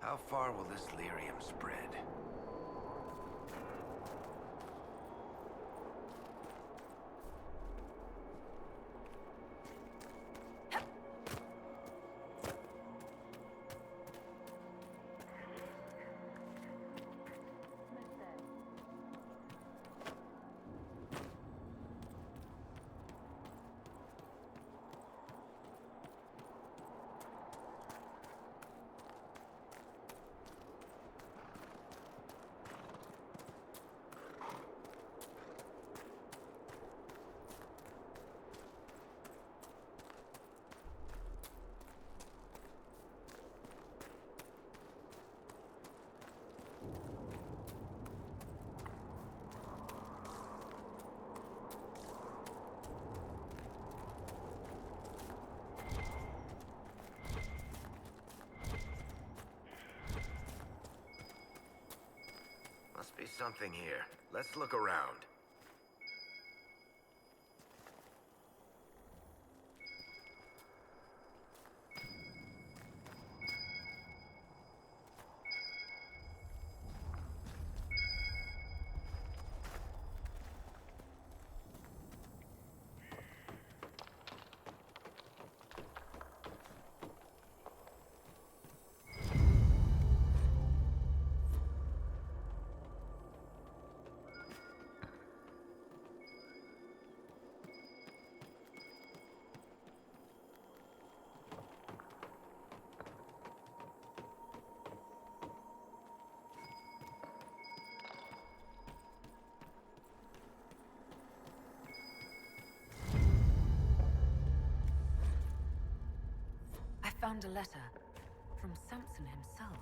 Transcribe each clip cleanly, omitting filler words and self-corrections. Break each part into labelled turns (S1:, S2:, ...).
S1: How far will this lyrium spread? Must be something here. Let's look around.
S2: I found a letter from Samson himself.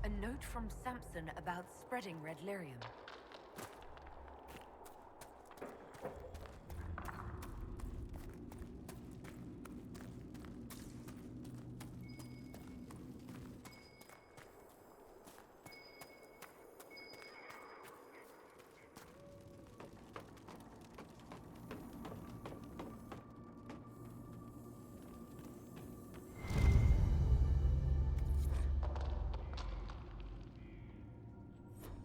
S2: A note from Samson about spreading red lyrium.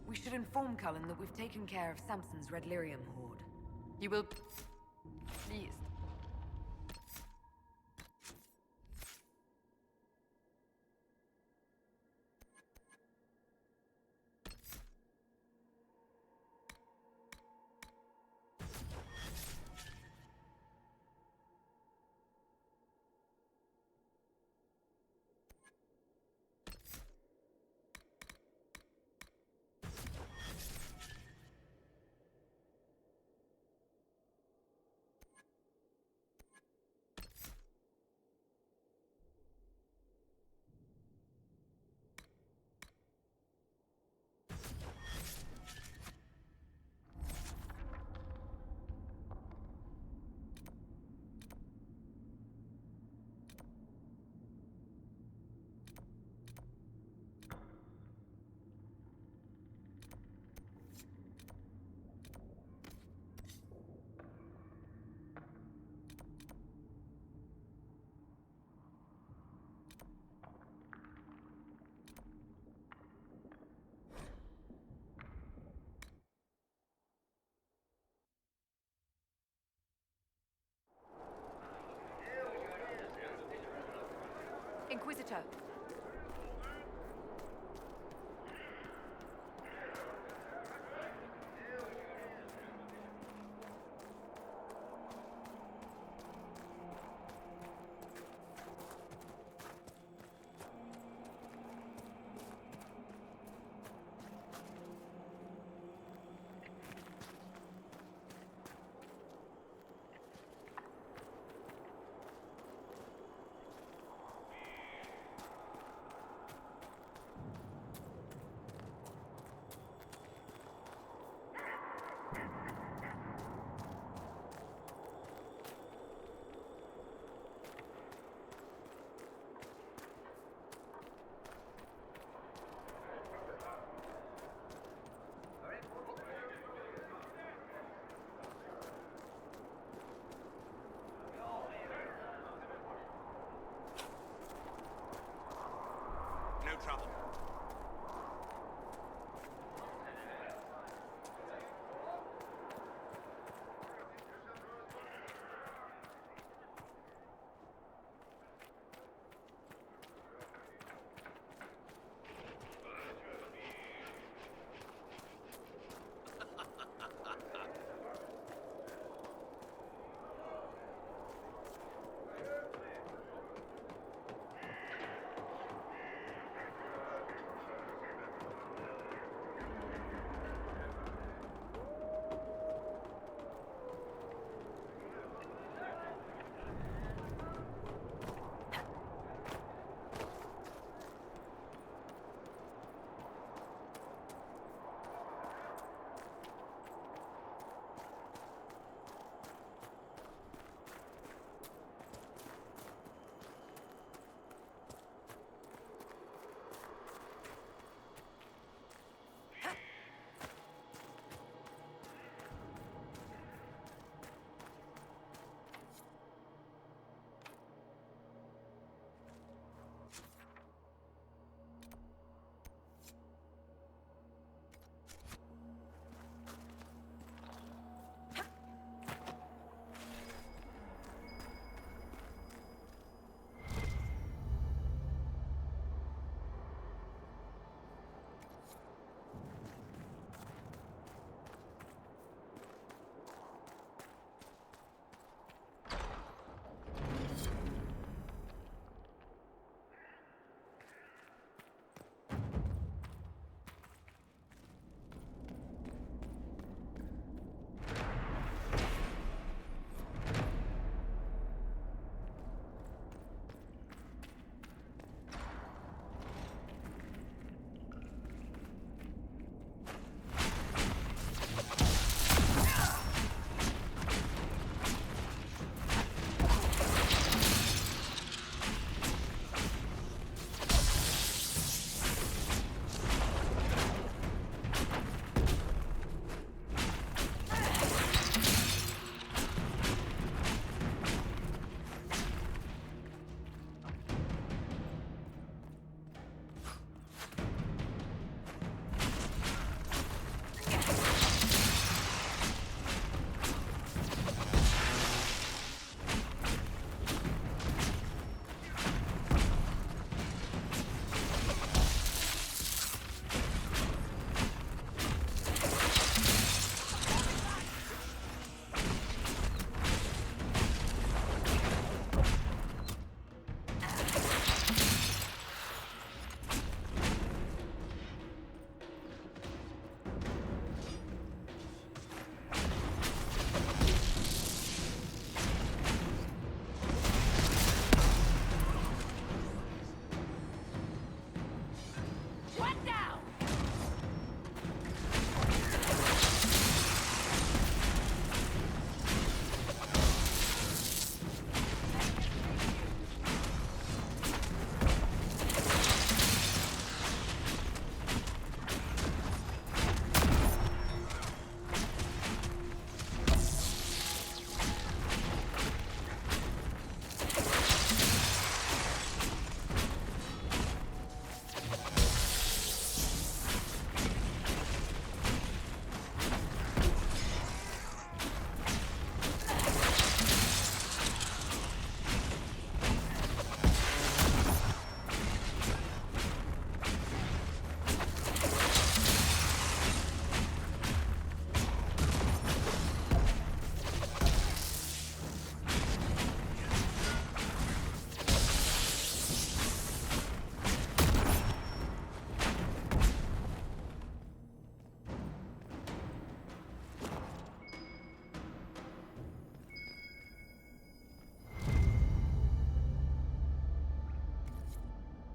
S2: We should inform Cullen that we've taken care of Samson's red lyrium hoard. You will... pleased. Inquisitor.
S3: trouble.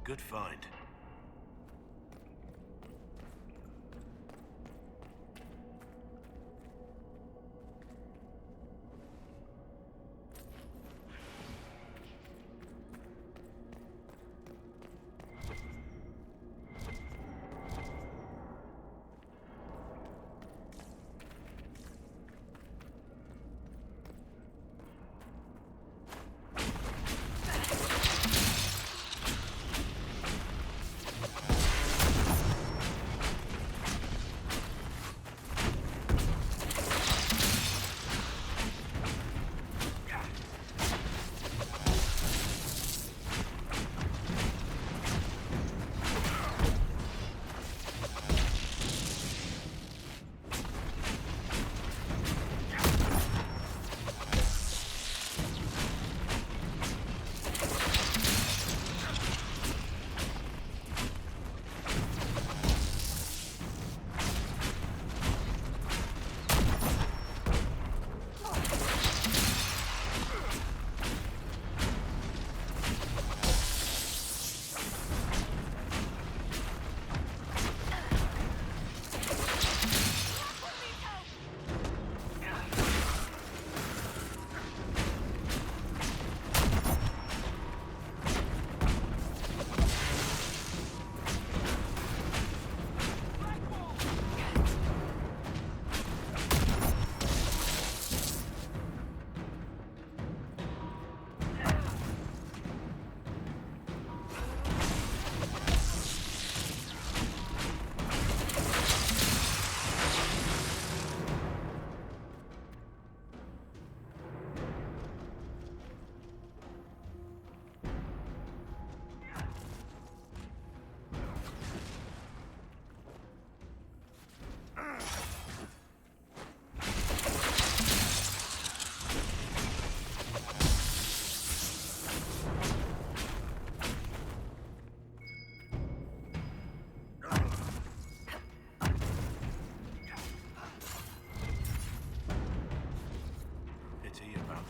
S1: Good find.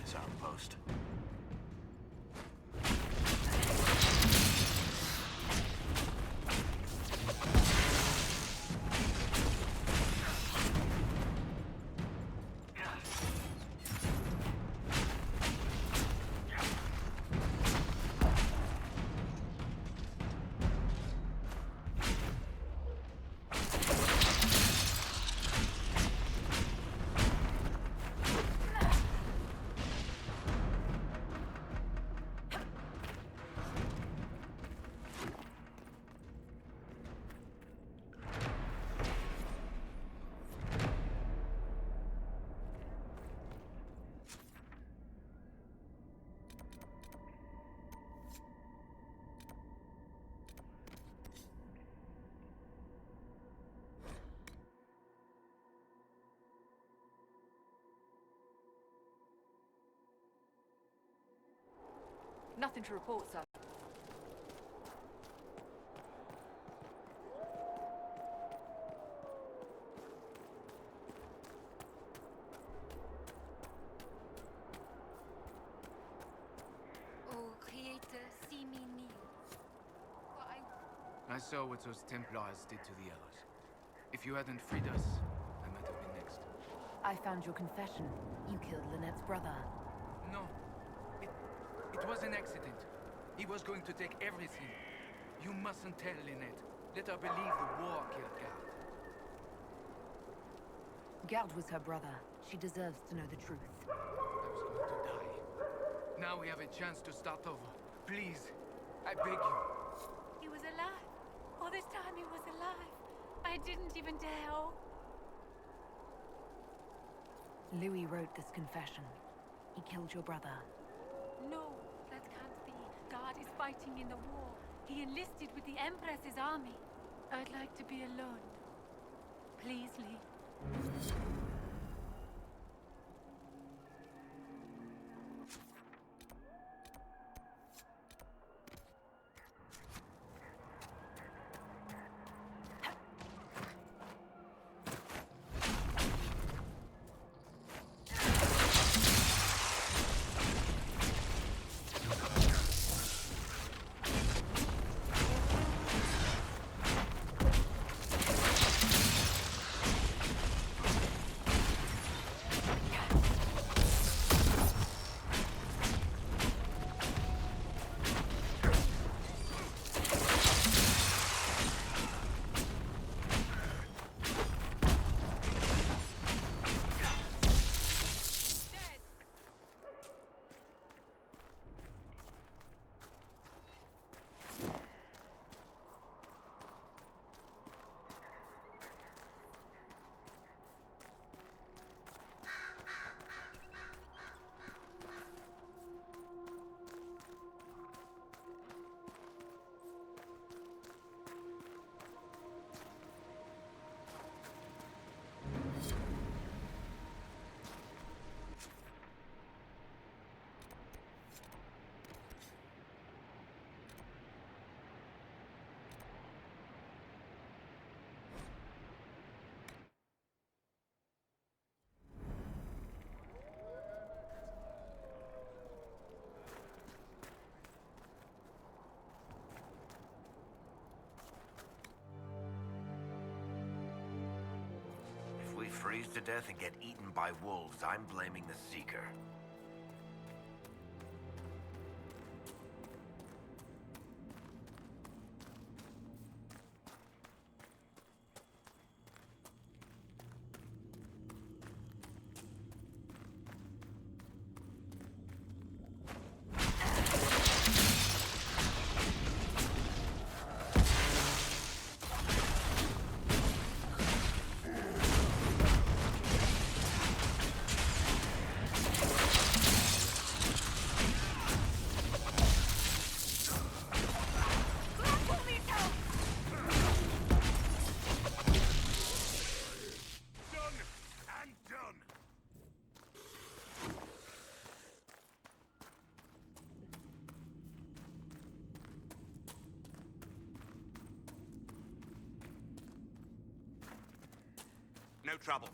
S1: this outpost.
S2: Nothing to report, sir.
S3: Oh, Creator, see me kneel.
S4: I saw what those Templars did to the others. If you hadn't freed us, I might have been next.
S2: I found your confession. You killed Lynette's brother.
S4: No. It was an accident. He was going to take everything. You mustn't tell Lynette. Let her believe the war killed Gard.
S2: Gard was her brother. She deserves to know the truth.
S4: I was going to die. Now we have a chance to start over. Please, I beg you.
S3: He was alive. All this time he was alive. I didn't even dare. Oh.
S2: Louis wrote this confession. He killed your brother.
S3: No, that can't be. God is fighting in the war. He enlisted with the Empress's army. I'd like to be alone. Please, Lee.
S1: If we freeze to death and get eaten by wolves, I'm blaming the Seeker. No trouble.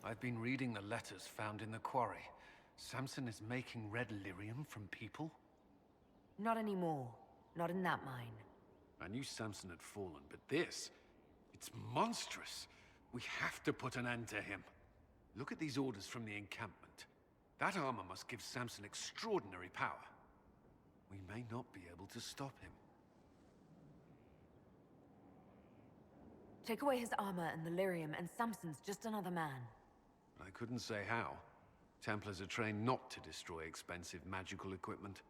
S5: I've been reading the letters found in the quarry. Samson is making red lyrium from people?
S2: Not anymore. Not in that mine.
S5: I knew Samson had fallen, but this... it's monstrous. We have to put an end to him. Look at these orders from the encampment. That armor must give Samson extraordinary power. We may not be able to stop him.
S2: Take away his armor and the lyrium, and Samson's just another man.
S5: I couldn't say how. Templars are trained not to destroy expensive magical equipment.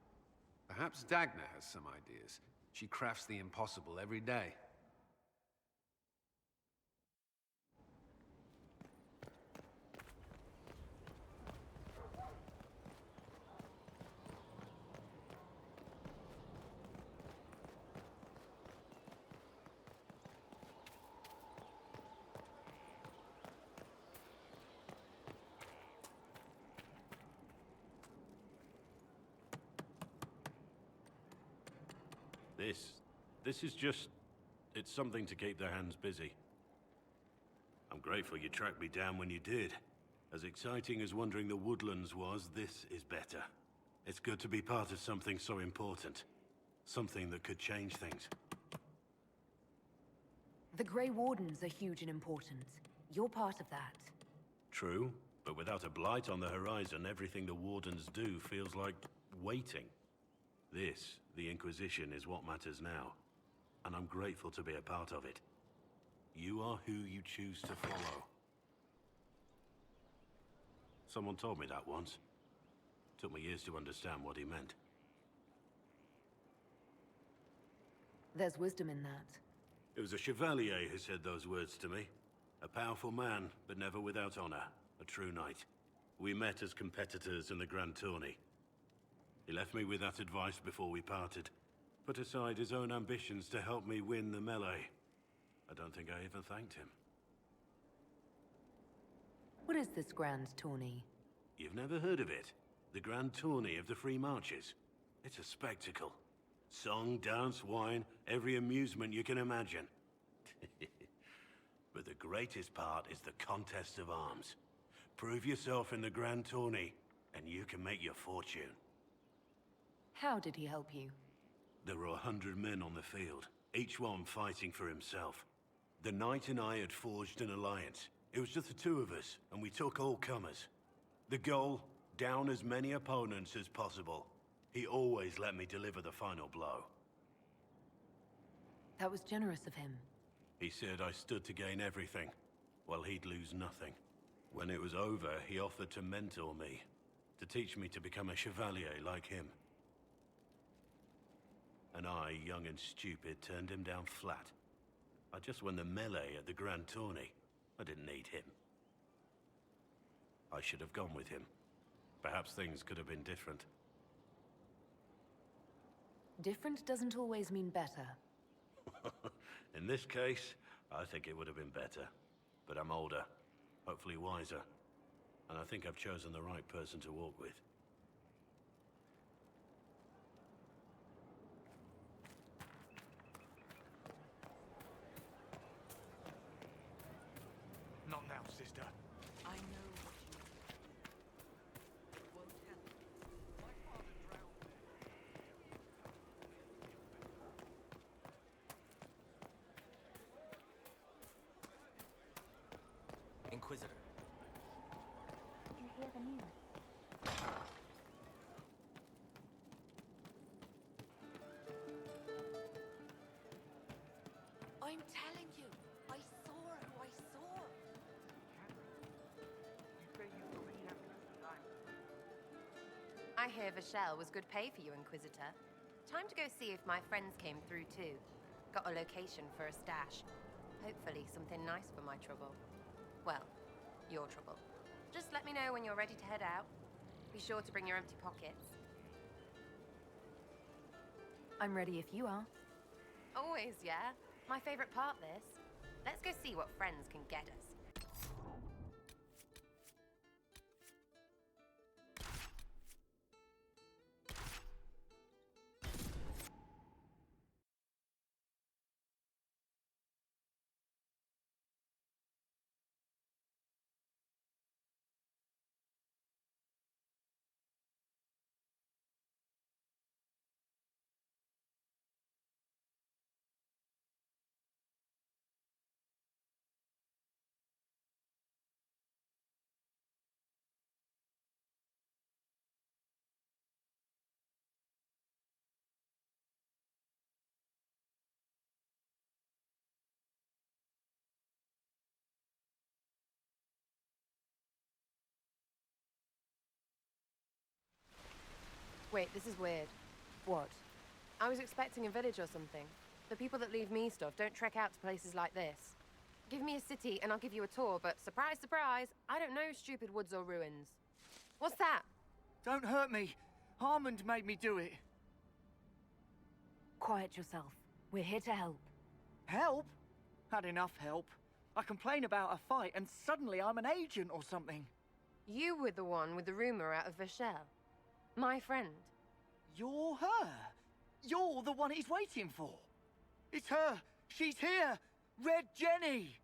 S5: Perhaps Dagna has some ideas. She crafts the impossible every day.
S6: This is just... it's something to keep their hands busy. I'm grateful you tracked me down when you did. As exciting as wandering the woodlands was, this is better. It's good to be part of something so important. Something that could change things.
S2: The Grey Wardens are huge and important. You're part of that.
S6: True, but without a blight on the horizon, everything the Wardens do feels like waiting. This, the Inquisition, is what matters now. And I'm grateful to be a part of it. You are who you choose to follow. Someone told me that once. Took me years to understand what he meant.
S2: There's wisdom in that.
S6: It was a chevalier who said those words to me. A powerful man, but never without honor. A true knight. We met as competitors in the Grand Tourney. He left me with that advice before we parted. Put aside his own ambitions to help me win the melee. I don't think I even thanked him.
S2: What is this grand tourney?
S6: You've never heard of it? The Grand Tourney of the Free Marches. It's a spectacle. Song, dance, wine, every amusement you can imagine. But the greatest part is the contest of arms. Prove yourself in the Grand Tourney, and you can make your fortune.
S2: How did he help you?
S6: There were 100 men on the field, each one fighting for himself. The knight and I had forged an alliance. It was just the two of us, and we took all comers. The goal, down as many opponents as possible. He always let me deliver the final blow.
S2: That was generous of him.
S6: He said I stood to gain everything, while he'd lose nothing. When it was over, he offered to mentor me, to teach me to become a chevalier like him. And I, young and stupid, turned him down flat. I just won the melee at the Grand Tourney. I didn't need him. I should have gone with him. Perhaps things could have been different.
S2: Different doesn't always mean better.
S6: In this case, I think it would have been better. But I'm older, hopefully wiser. And I think I've chosen the right person to walk with.
S4: Not now, sister.
S2: I know what you...
S5: It won't help. My father drowned there.
S1: Inquisitor.
S3: Did you hear the news?
S2: I'm telling you, I saw who I saw.
S7: I hear Vashel was good pay for you, Inquisitor. Time to go see if my friends came through too. Got a location for a stash. Hopefully something nice for my trouble. Well, your trouble. Just let me know when you're ready to head out. Be sure to bring your empty pockets.
S2: I'm ready if you are.
S7: Always, yeah? My favorite part, this. Let's go see what friends can get us. Wait, this is weird.
S2: What?
S7: I was expecting a village or something. The people that leave me stuff don't trek out to places like this. Give me a city and I'll give you a tour, but surprise, surprise, I don't know stupid woods or ruins. What's that?
S8: Don't hurt me. Harmond made me do it.
S2: Quiet yourself. We're here to help.
S8: Help? Had enough help. I complain about a fight and suddenly I'm an agent or something.
S7: You were the one with the rumor out of Vashel. My friend.
S8: You're her. You're the one he's waiting for. It's her. She's here. Red Jenny.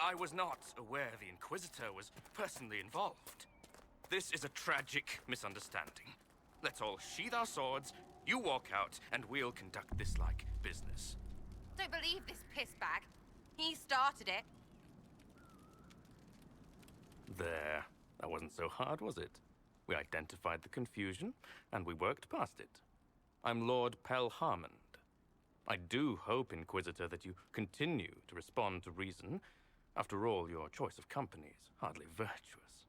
S9: I was not aware the Inquisitor was personally involved. This is a tragic misunderstanding. Let's all sheathe our swords, you walk out, and we'll conduct this like business.
S7: Don't believe this pissbag. He started it.
S9: There. That wasn't so hard, was it? We identified the confusion, and we worked past it. I'm Lord Pel Harmond. I do hope, Inquisitor, that you continue to respond to reason. After all, your choice of company is hardly virtuous.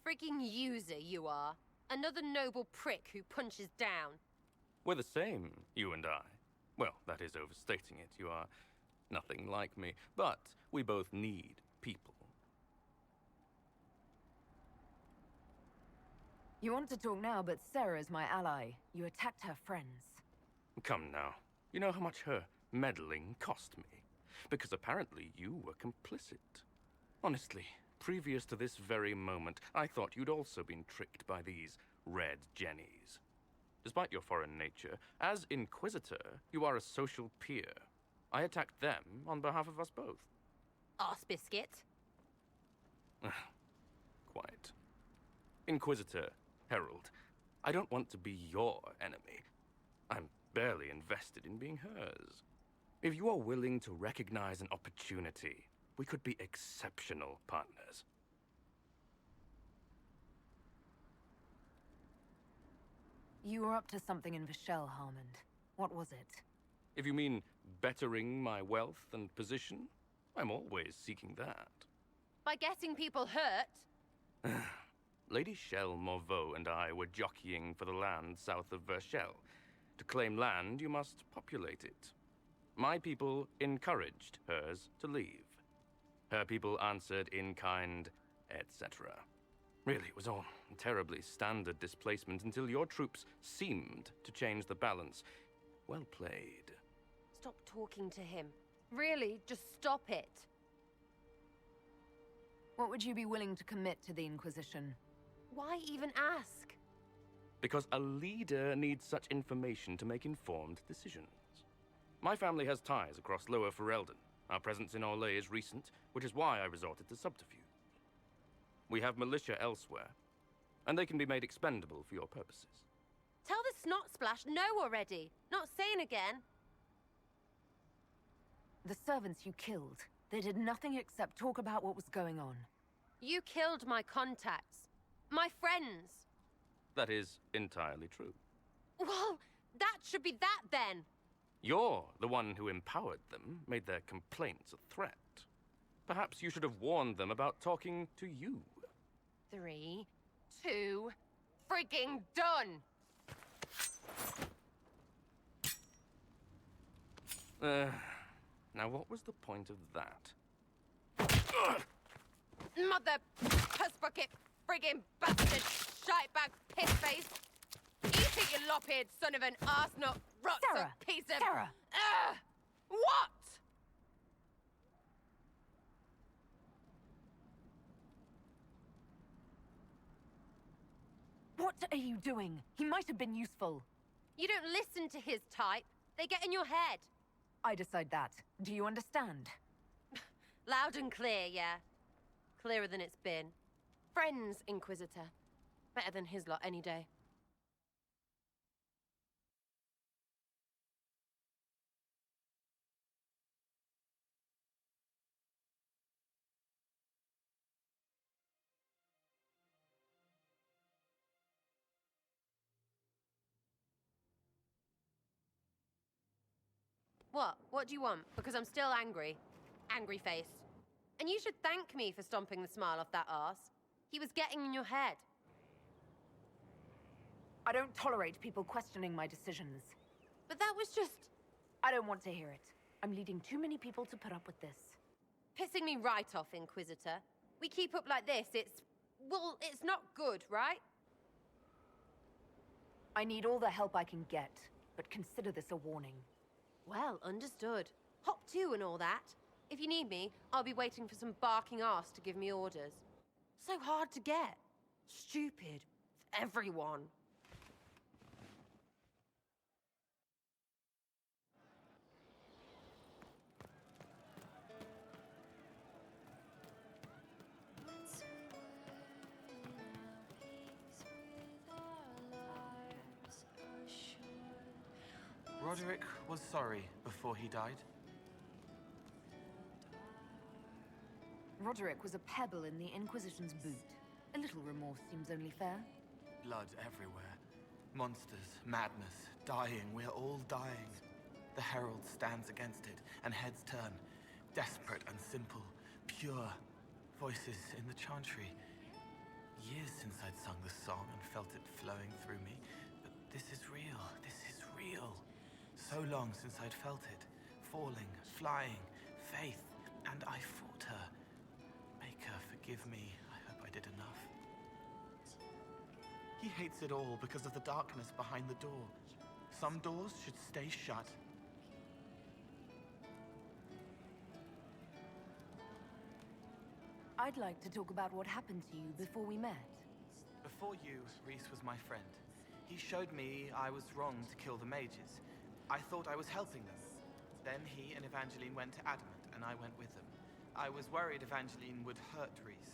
S7: Frigging user, you are. Another noble prick who punches down.
S9: We're the same, you and I. Well, that is overstating it. You are nothing like me. But we both need people.
S2: You want to talk now, but Sarah's my ally. You attacked her friends.
S9: Come now. You know how much her meddling cost me. Because apparently you were complicit. Honestly, previous to this very moment, I thought you'd also been tricked by these Red Jennies. Despite your foreign nature, as Inquisitor, you are a social peer. I attacked them on behalf of us both.
S7: Arse biscuit.
S9: Quite. Inquisitor, Herald, I don't want to be your enemy. I'm barely invested in being hers. If you are willing to recognize an opportunity, we could be exceptional partners.
S2: You were up to something in Vashel, Harmond. What was it?
S9: If you mean bettering my wealth and position, I'm always seeking that.
S7: By getting people hurt?
S9: Lady Shell Morveau and I were jockeying for the land south of Vashel. To claim land, you must populate it. My people encouraged hers to leave. Her people answered in kind, etc. Really, it was all terribly standard displacement until your troops seemed to change the balance. Well played.
S7: Stop talking to him. Really, just stop it.
S2: What would you be willing to commit to the Inquisition?
S7: Why even ask?
S9: Because a leader needs such information to make informed decisions. My family has ties across Lower Ferelden. Our presence in Orlais is recent, which is why I resorted to subterfuge. We have militia elsewhere, and they can be made expendable for your purposes.
S7: Tell the snot splash no already. Not saying again.
S2: The servants you killed, they did nothing except talk about what was going on.
S7: You killed my contacts. My friends.
S9: That is entirely true.
S7: Well, that should be that then.
S9: You're the one who empowered them, made their complaints a threat. Perhaps you should have warned them about talking to you.
S7: 3, 2, frigging done!
S9: Now what was the point of that?
S7: Mother puss bucket, friggin' bastard, shitebag, pissface. Eat it, you lop-eared son of an arsenut, rot
S2: Sarah!
S7: piece of...
S2: Sarah!
S7: What?
S2: What are you doing? He might have been useful.
S7: You don't listen to his type. They get in your head.
S2: I decide that. Do you understand?
S7: Loud and clear, yeah. Clearer than it's been. Friends, Inquisitor. Better than his lot any day. What? What do you want? Because I'm still angry. Angry face. And you should thank me for stomping the smile off that arse. He was getting in your head.
S2: I don't tolerate people questioning my decisions.
S7: But that was just...
S2: I don't want to hear it. I'm leading too many people to put up with this.
S7: pissing me right off, Inquisitor. We keep up like this, it's... well, it's not good, right?
S2: I need all the help I can get, but consider this a warning.
S7: Well, understood. Hop to and all that. If you need me, I'll be waiting for some barking ass to give me orders. So hard to get. Stupid. Everyone.
S10: Roderick was sorry before he died.
S2: Roderick was a pebble in the Inquisition's boot. A little remorse seems only fair.
S10: Blood everywhere. Monsters, madness, dying. We're all dying. The Herald stands against it, and heads turn. Desperate and simple, pure. Voices in the chantry. Years since I'd sung the song and felt it flowing through me. But this is real. This is real. So long since I'd felt it. Falling, flying, faith. And I fought her. Make her forgive me. I hope I did enough. He hates it all because of the darkness behind the door. Some doors should stay shut.
S2: I'd like to talk about what happened to you before we met.
S10: Before you, Rhys was my friend. He showed me I was wrong to kill the mages. I thought I was helping them. Then he and Evangeline went to Adamant, and I went with them. I was worried Evangeline would hurt Rhys.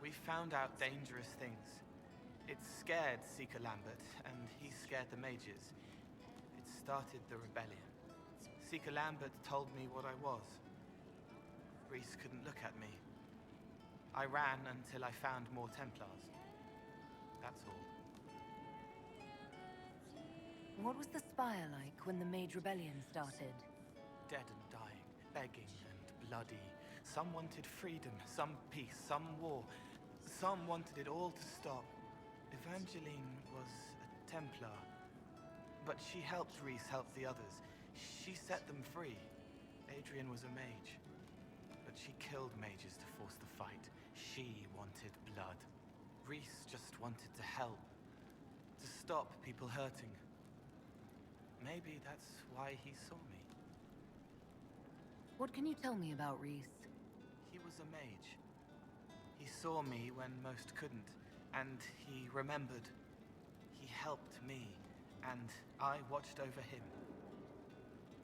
S10: We found out dangerous things. It scared Seeker Lambert, and he scared the mages. It started the rebellion. Seeker Lambert told me what I was. Rhys couldn't look at me. I ran until I found more Templars. That's all.
S2: What was the Spire like when the Mage Rebellion started?
S10: Dead and dying, begging and bloody. Some wanted freedom, some peace, some war. Some wanted it all to stop. Evangeline was a Templar, but she helped Rhys help the others. She set them free. Adrian was a mage, but she killed mages to force the fight. She wanted blood. Rhys just wanted to help, to stop people hurting. Maybe that's why he saw me.
S2: What can you tell me about Rhys?
S10: He was a mage. He saw me when most couldn't, and he remembered. He helped me, and I watched over him.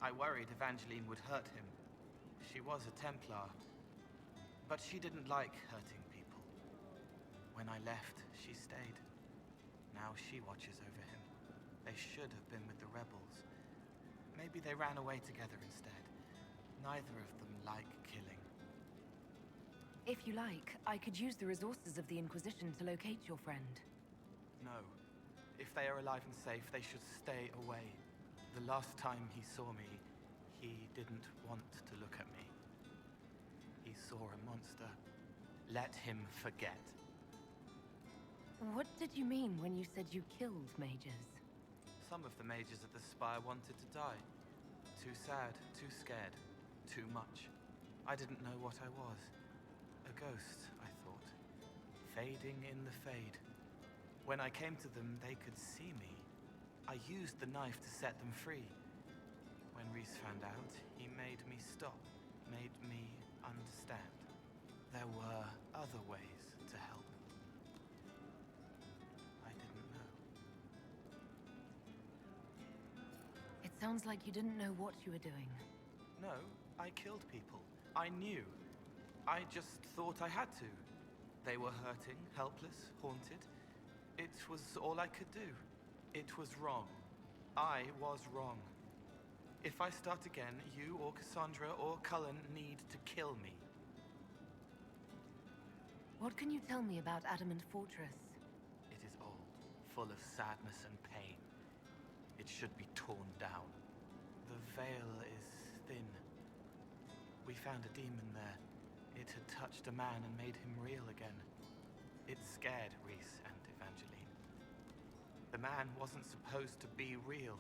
S10: I worried Evangeline would hurt him. She was a Templar, but she didn't like hurting people. When I left, she stayed. Now she watches over him. They should have been with the rebels. Maybe they ran away together instead. Neither of them like killing.
S2: If you like, I could use the resources of the Inquisition to locate your friend.
S10: No. If they are alive and safe, they should stay away. The last time he saw me, he didn't want to look at me. He saw a monster. Let him forget.
S2: What did you mean when you said you killed mages?
S10: Some of the mages at the Spire wanted to die. too sad, too scared, too much. I didn't know what I was. A ghost, I thought. Fading in the fade. When I came to them, they could see me. I used the knife to set them free. When Reese found out, he made me stop, made me understand. There were other ways to help. I didn't know.
S2: It sounds like you didn't know what you were doing.
S10: No, I killed people. I knew. I just thought I had to. They were hurting, helpless, haunted. It was all I could do. It was wrong. I was wrong. If I start again, you or Cassandra or Cullen need to kill me.
S2: What can you tell me about Adamant Fortress?
S10: It is old, full of sadness and pain. It should be torn down. The veil is thin. We found a demon there. It had touched a man and made him real again. It scared Reese and Evangeline. The man wasn't supposed to be real.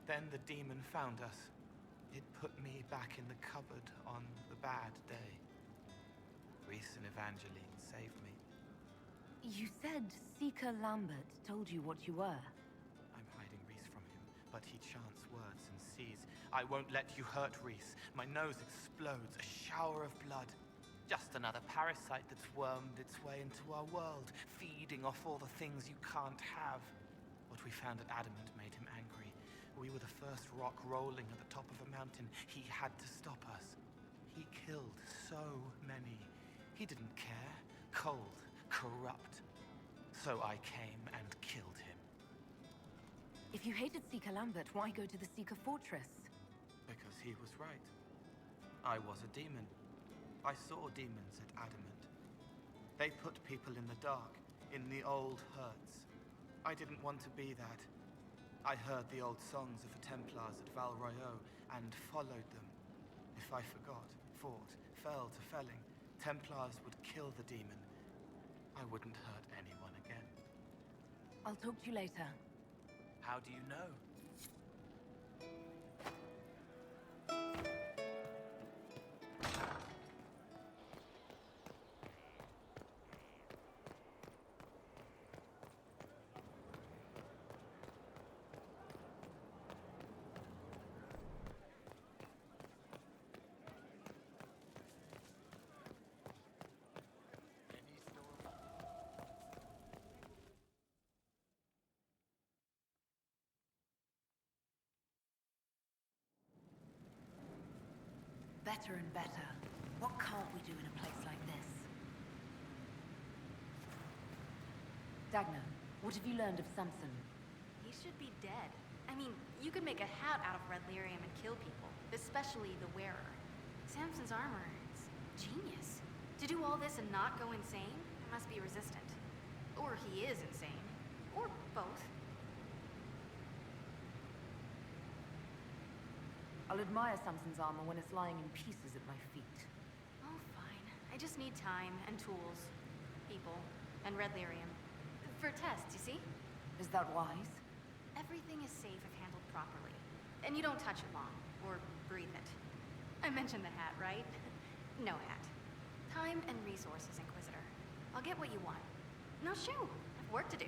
S10: Then the demon found us. It put me back in the cupboard on the bad day. Reese and Evangeline saved me.
S2: You said Seeker Lambert told you what you were.
S10: I'm hiding Reese from him, but he chants words and sees. I won't let you hurt Reese. My nose explodes, a shower of blood. Just another parasite that's wormed its way into our world, feeding off all the things you can't have. What we found at Adamant made him angry. We were the first rock rolling at the top of a mountain. He had to stop us. He killed so many. He didn't care. Cold, corrupt. So I came and killed him.
S2: If you hated Seeker Lambert, why go to the Seeker Fortress?
S10: Because he was right. I was a demon. I saw demons at Adamant. They put people in the dark, in the old hurts. I didn't want to be that. I heard the old songs of the Templars at Val Royeaux and followed them. If I forgot, fought, fell to felling, Templars would kill the demon. I wouldn't hurt anyone again.
S2: I'll talk to you later.
S10: How do you know?
S2: Better and better. What can't we do in a place like this? Dagna, what have you learned of Samson?
S11: He should be dead. I mean, you could make a hat out of red lyrium and kill people, especially the wearer. Samson's armor is genius. To do all this and not go insane, it must be resistant. Or he is insane. Or both.
S2: I'll admire Samson's armor when it's lying in pieces at my feet.
S11: Oh, fine. I just need time and tools, people, and red lyrium. For tests, you see?
S2: Is that wise?
S11: Everything is safe if handled properly. And you don't touch it long, or breathe it. I mentioned the hat, right? No hat. Time and resources, Inquisitor. I'll get what you want. Now shoo, I've work to do.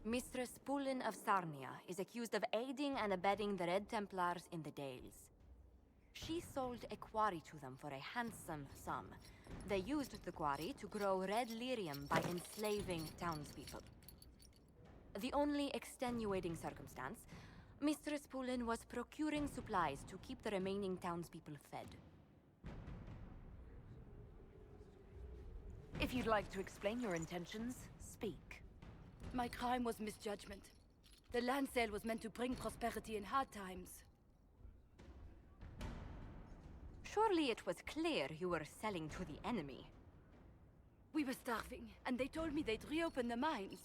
S12: Mistress Pullen of Sarnia is accused of aiding and abetting the Red Templars in the Dales. She sold a quarry to them for a handsome sum. They used the quarry to grow red lyrium by enslaving townspeople. The only extenuating circumstance, Mistress Poulin was procuring supplies to keep the remaining townspeople fed.
S2: If you'd like to explain your intentions, speak.
S13: My crime was misjudgment. The land sale was meant to bring prosperity in hard times.
S12: Surely it was clear you were selling to the enemy.
S13: We were starving, and they told me they'd reopen the mines.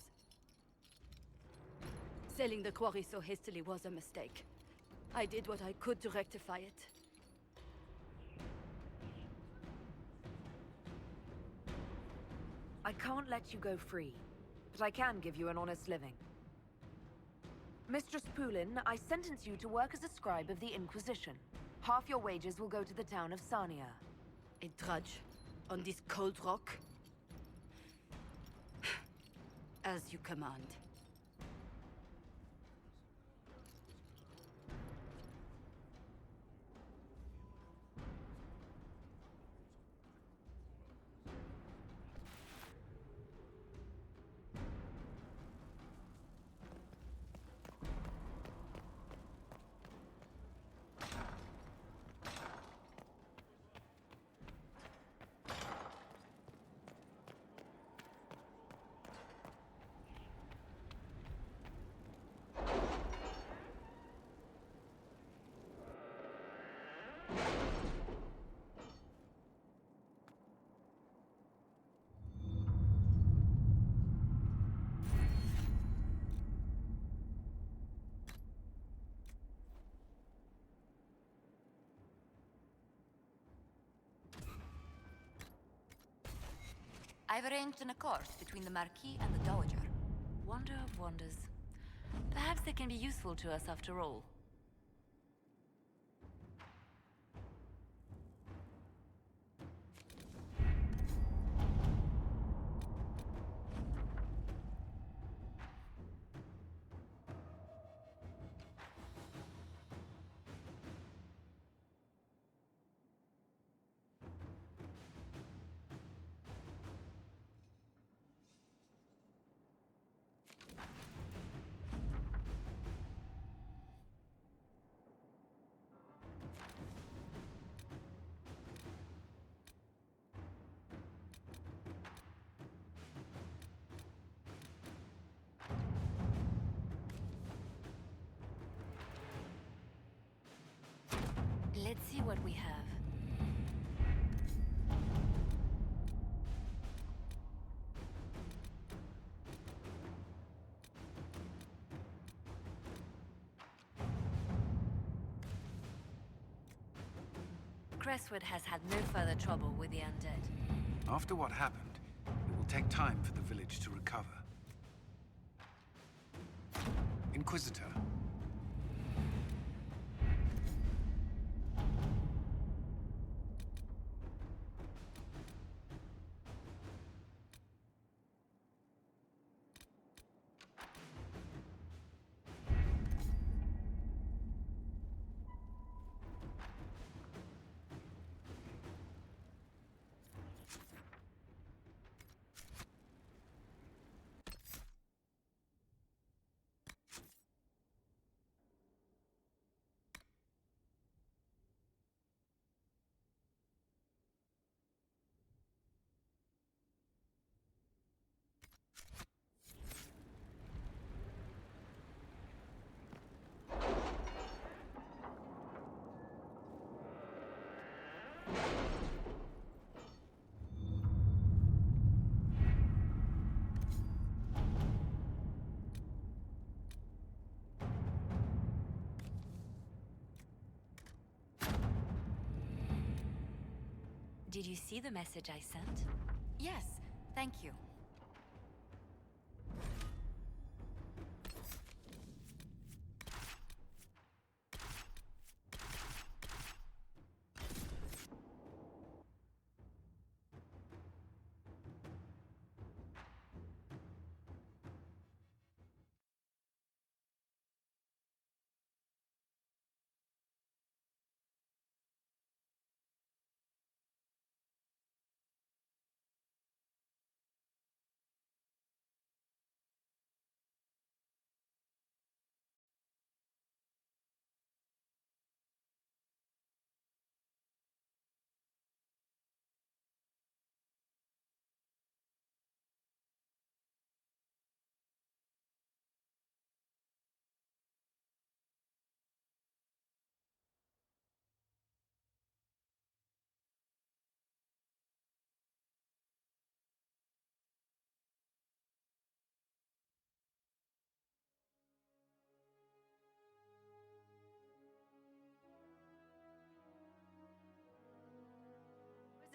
S13: Selling the quarry so hastily was a mistake. I did what I could to rectify it.
S2: I can't let you go free, but I can give you an honest living. Mistress Poulin, I sentence you to work as a scribe of the Inquisition. Half your wages will go to the town of Sarnia.
S13: A drudge? On this cold rock? As you command.
S12: I've arranged an accord between the Marquis and the Dowager.
S2: Wonder of wonders. Perhaps they can be useful to us after all.
S12: Let's see what we have.
S2: Crestwood has had no further trouble with the undead.
S5: After what happened, it will take time for the village to recover. Inquisitor.
S12: Did you see the message I sent? Yes, thank you.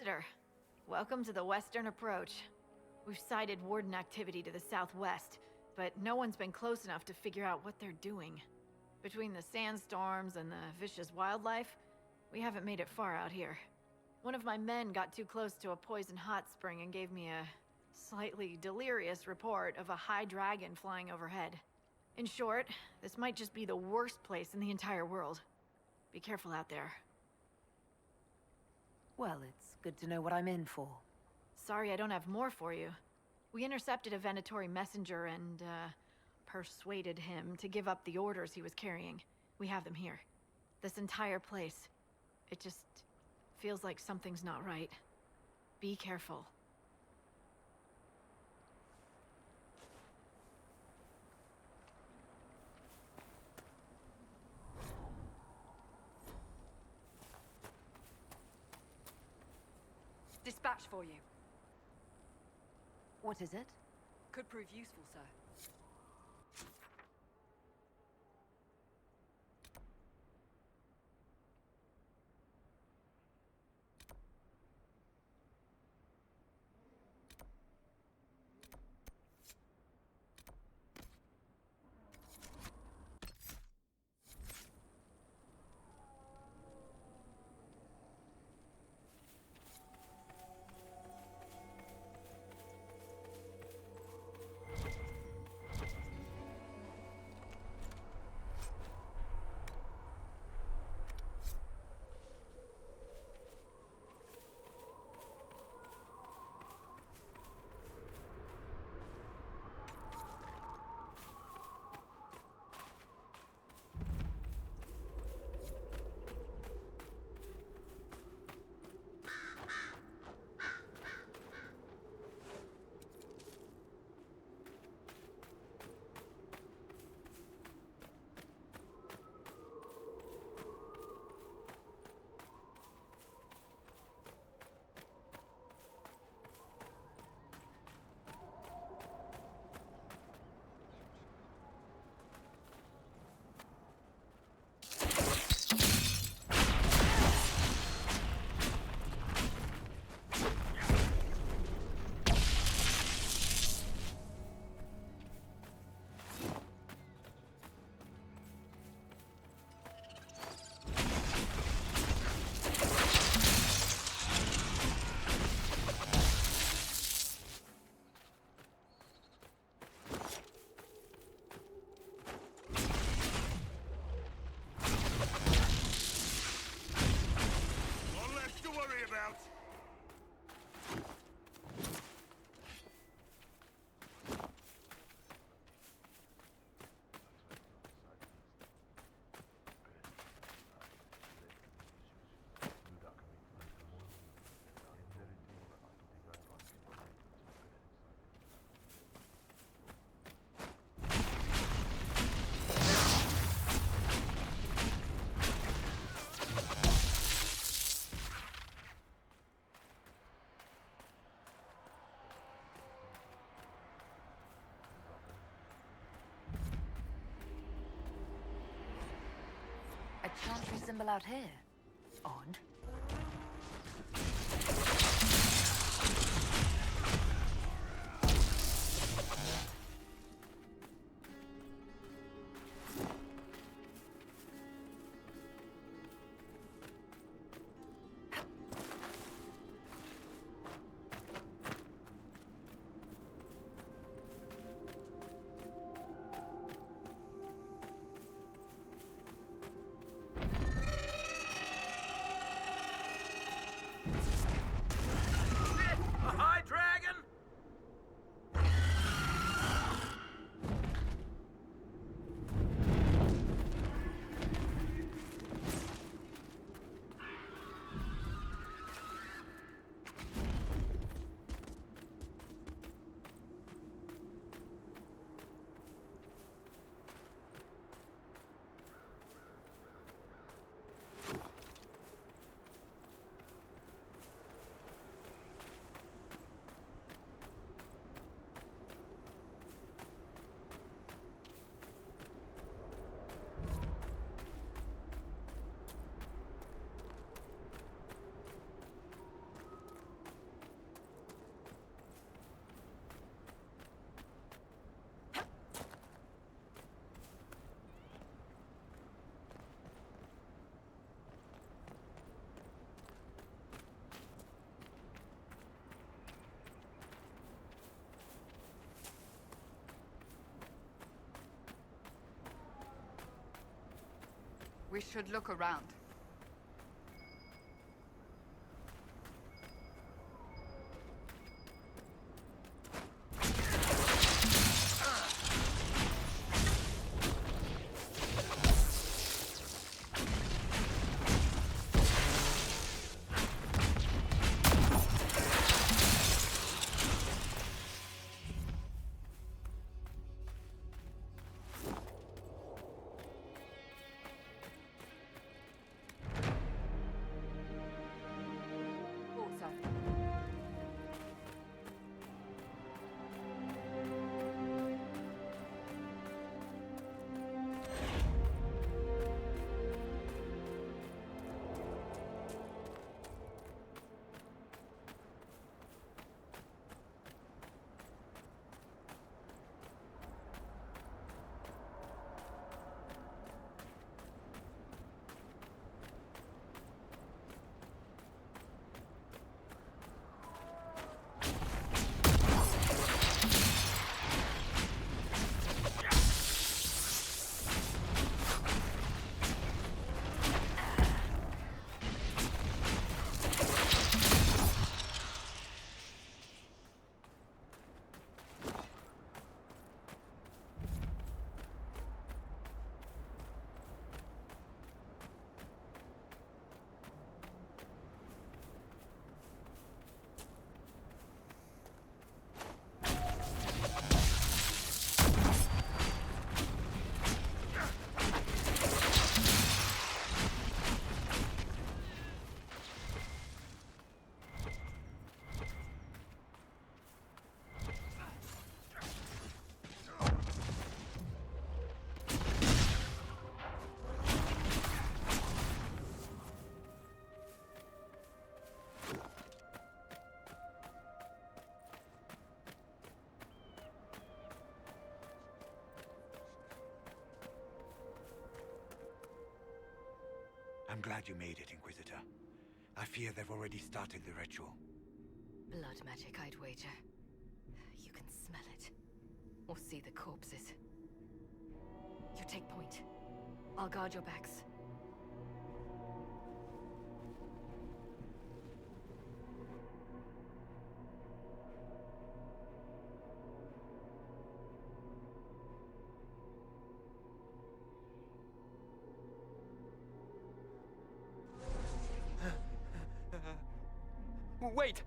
S14: Inquisitor, welcome to the Western Approach. We've sighted Warden activity to the southwest, but no one's been close enough to figure out what they're doing. Between the sandstorms and the vicious wildlife, we haven't made it far out here. One of my men got too close to a poison hot spring and gave me a slightly delirious report of a high dragon flying overhead. In short, this might just be the worst place in the entire world. Be careful out there.
S2: Well, it's good to know what I'm in for.
S14: Sorry I don't have more for you. We intercepted a Venatori messenger and, persuaded him to give up the orders he was carrying. We have them here. This entire place. It just feels like something's not right. Be careful.
S2: Dispatch for you.
S12: What is it?
S2: Could prove useful, sir. A chantry symbol out here. Odd. We should look around.
S15: I'm glad you made it, Inquisitor. I fear they've already started the ritual.
S2: Blood magic, I'd wager. You can smell it. Or see the corpses. You take point. I'll guard your backs.
S8: Wait!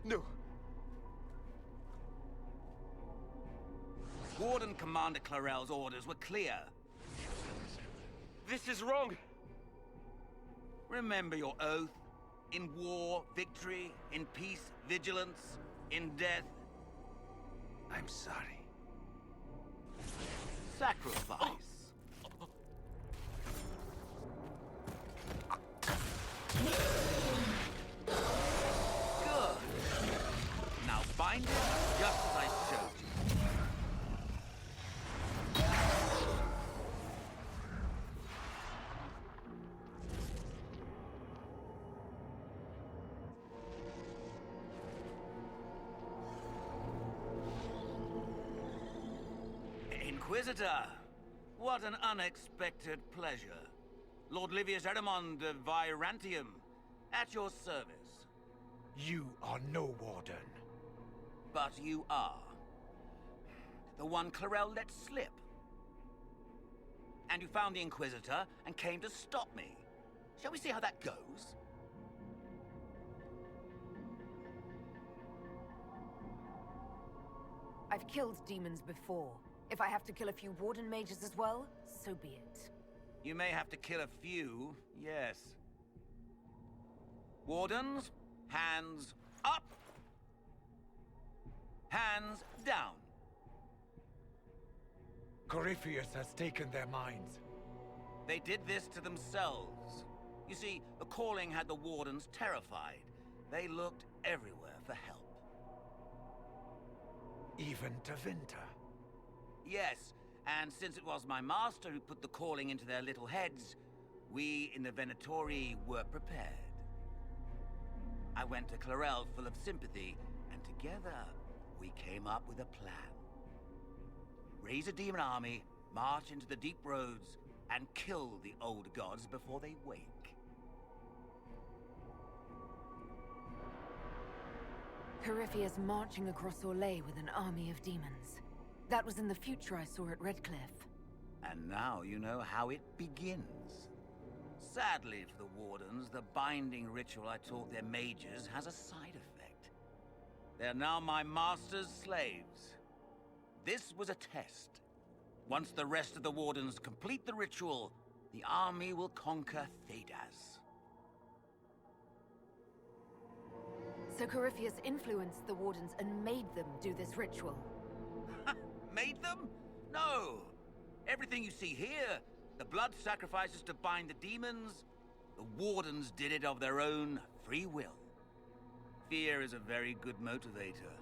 S8: No.
S16: Warden Commander Clarel's orders were clear.
S8: This is wrong!
S16: Remember your oath. In war, victory. In peace, vigilance. In death...
S15: I'm sorry.
S16: Sacrifice. Good. Now bind it just as I showed you. Inquisitor, what an unexpected pleasure. Lord Livius Erimond of Virantium, at your service.
S15: You are no warden.
S16: But you are. The one Clarel let slip. And you found the Inquisitor and came to stop me. Shall we see how that goes?
S2: I've killed demons before. If I have to kill a few Warden mages as well, so be it.
S16: You may have to kill a few, yes. Wardens, hands up. Hands down.
S15: Corypheus has taken their minds.
S16: They did this to themselves. You see, the calling had the Wardens terrified. They looked everywhere for help.
S15: Even to Vinter.
S16: Yes, and since it was my master who put the calling into their little heads, we in the Venatori were prepared. I went to Clarel full of sympathy, and together we came up with a plan. Raise a demon army, march into the deep roads, and kill the old gods before they wake.
S2: Corypheus marching across Orlais with an army of demons. That was in the future I saw at Redcliffe.
S16: And now you know how it begins. Sadly for the Wardens, the binding ritual I taught their mages has a side effect. They're now my master's slaves. This was a test. Once the rest of the Wardens complete the ritual, the army will conquer Thedas.
S2: So Corypheus influenced the Wardens and made them do this ritual.
S16: Made them? No! Everything you see here, the blood sacrifices to bind the demons, the Wardens did it of their own free will. Fear is a very good motivator,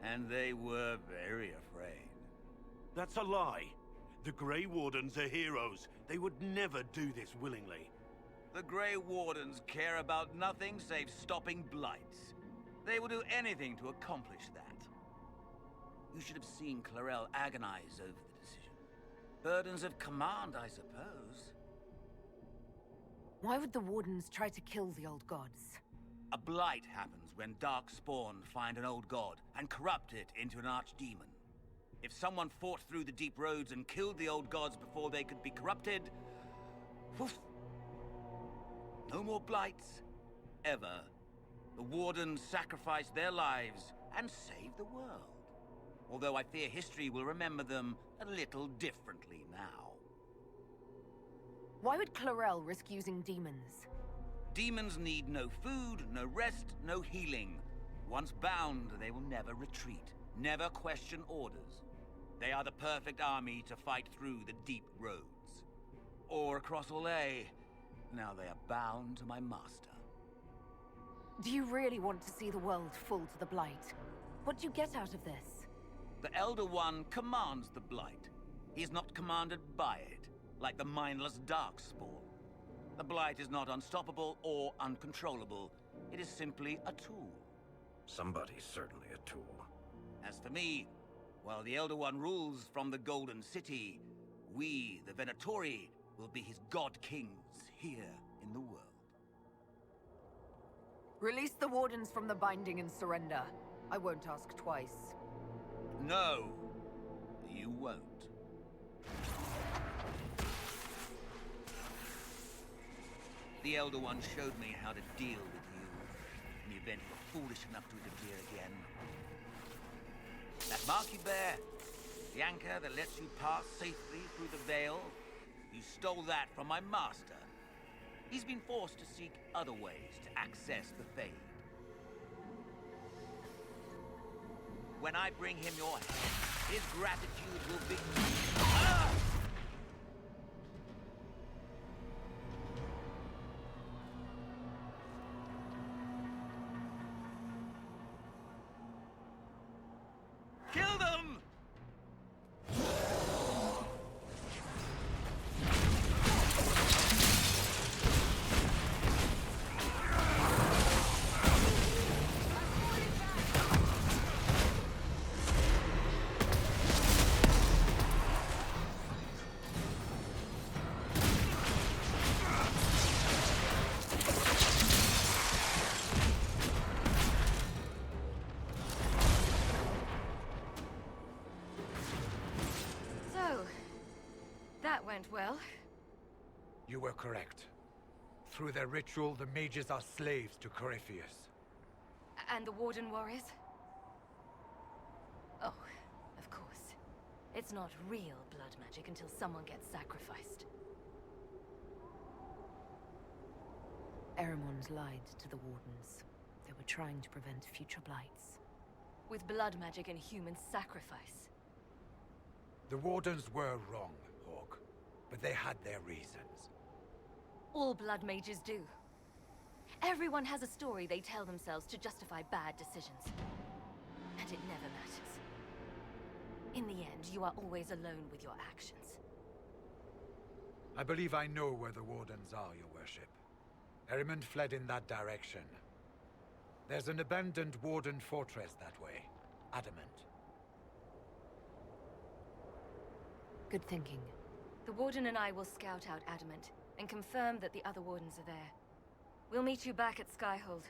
S16: and they were very afraid.
S6: That's a lie. The Grey Wardens are heroes. They would never do this willingly.
S16: The Grey Wardens care about nothing save stopping blights. They will do anything to accomplish that. You should have seen Clarel agonize over the decision. Burdens of command, I suppose.
S2: Why would the Wardens try to kill the old gods?
S16: A blight happens when dark spawn find an old god and corrupt it into an archdemon. If someone fought through the deep roads and killed the old gods before they could be corrupted, woof, no more blights, ever. The Wardens sacrificed their lives and saved the world. Although I fear history will remember them a little differently now.
S2: Why would Clarel risk using demons?
S16: Demons need no food, no rest, no healing. Once bound, they will never retreat, never question orders. They are the perfect army to fight through the deep roads. Or across Orlais. Now they are bound to my master.
S2: Do you really want to see the world fall to the Blight? What do you get out of this?
S16: The Elder One commands the Blight. He is not commanded by it, like the mindless Darkspawn. The Blight is not unstoppable or uncontrollable. It is simply a tool.
S1: Somebody's certainly a tool.
S16: As for me, while the Elder One rules from the Golden City, we, the Venatori, will be his god-kings here in the world.
S2: Release the Wardens from the binding and surrender. I won't ask twice.
S16: No, you won't. The Elder One showed me how to deal with you, in the event you're foolish enough to interfere again. That mark you bear, the anchor that lets you pass safely through the veil, you stole that from my master. He's been forced to seek other ways to access the Fade. When I bring him your head, his gratitude will be... Ah! Kill them!
S2: Went well.
S15: You were correct. Through their ritual, the mages are slaves to Corypheus.
S2: And the Warden warriors? Oh, of course. It's not real blood magic until someone gets sacrificed. Eremon's lied to the Wardens. They were trying to prevent future blights. With blood magic and human sacrifice.
S15: The Wardens were wrong, Hawk. But they had their reasons.
S2: All blood mages do. Everyone has a story they tell themselves to justify bad decisions. And it never matters. In the end, you are always alone with your actions.
S15: I believe I know where the Wardens are, Your Worship. Erimond fled in that direction. There's an abandoned Warden fortress that way. Adamant.
S2: Good thinking. The Warden and I will scout out Adamant, and confirm that the other Wardens are there. We'll meet you back at Skyhold.